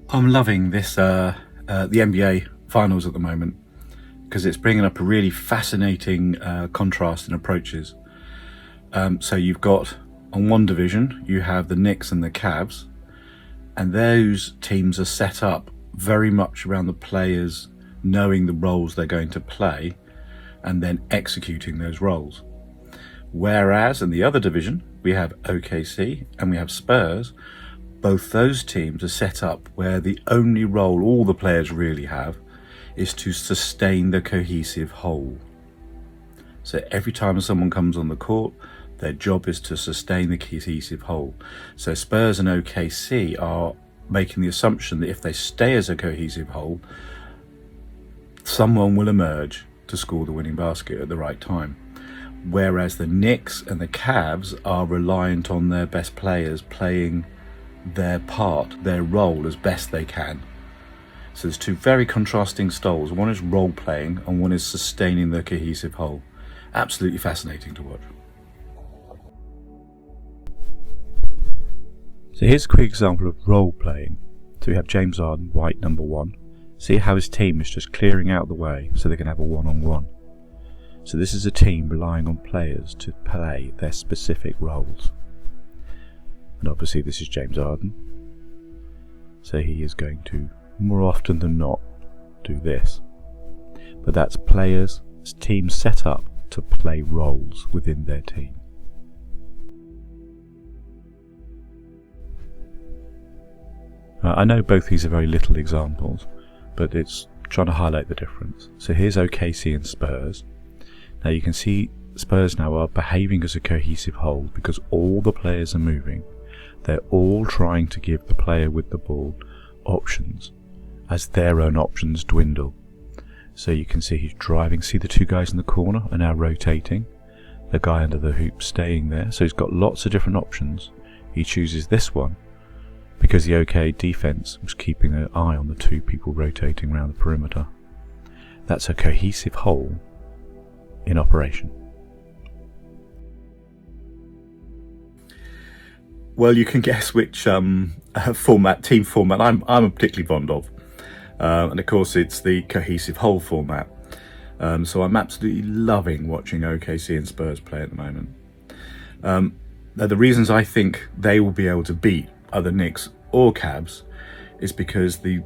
I'm loving this the NBA finals at the moment because it's bringing up a really fascinating contrast in approaches. So you've got, on one division, you have the Knicks and the Cavs, and those teams are set up very much around the players knowing the roles they're going to play and then executing those roles. Whereas in the other division, we have OKC and we have Spurs. Both those teams are set up where the only role all the players really have is to sustain the cohesive whole. So every time someone comes on the court, their job is to sustain the cohesive whole. So Spurs and OKC are making the assumption that if they stay as a cohesive whole, someone will emerge to score the winning basket at the right time. Whereas the Knicks and the Cavs are reliant on their best players playing their part, their role as best they can. So there's two very contrasting styles. One is role playing and one is sustaining the cohesive whole. Absolutely fascinating to watch. So here's a quick example of role playing. So we have James Harden, white number one. See how his team is just clearing out the way so they can have a one-on-one. So this is a team relying on players to play their specific roles. And obviously this is James Harden. So he is going to, more often than not, do this. But that's players, teams set up to play roles within their team. I know both these are very little examples, but it's trying to highlight the difference. So here's OKC and Spurs. Now you can see Spurs now are behaving as a cohesive whole because all the players are moving. They're all trying to give the player with the ball options as their own options dwindle. So you can see he's driving. See the two guys in the corner are now rotating. The guy under the hoop staying there. So he's got lots of different options. He chooses this one because the OK defense was keeping an eye on the two people rotating around the perimeter. That's a cohesive whole in operation. Well, you can guess which team format I'm particularly fond of. And of course it's the cohesive whole format. So I'm absolutely loving watching OKC and Spurs play at the moment. Now the reasons I think they will be able to beat either Knicks or Cavs is because the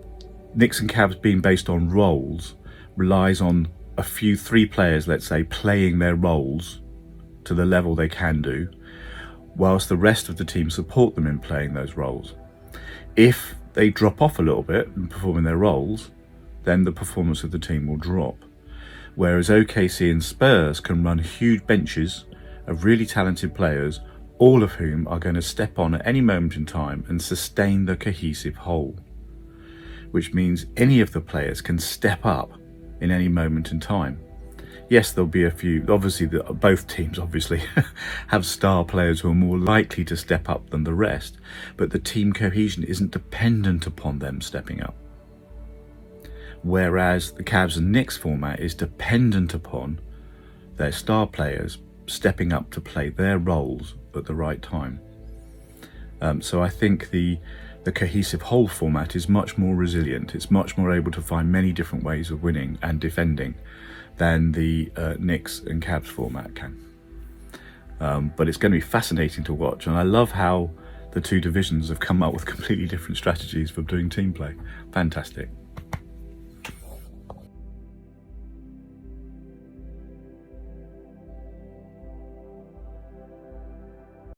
Knicks and Cavs being based on roles relies on a few three players, let's say, playing their roles to the level they can do, whilst the rest of the team support them in playing those roles. If they drop off a little bit in performing their roles, then the performance of the team will drop. Whereas OKC and Spurs can run huge benches of really talented players, all of whom are going to step on at any moment in time and sustain the cohesive whole. Which means any of the players can step up in any moment in time. Yes, there'll be a few, obviously both teams obviously have star players who are more likely to step up than the rest, but the team cohesion isn't dependent upon them stepping up. Whereas the Cavs and Knicks format is dependent upon their star players stepping up to play their roles at the right time. So I think the cohesive whole format is much more resilient. It's much more able to find many different ways of winning and defending than the Knicks and Cavs format can. But it's going to be fascinating to watch, and I love how the two divisions have come up with completely different strategies for doing team play. Fantastic.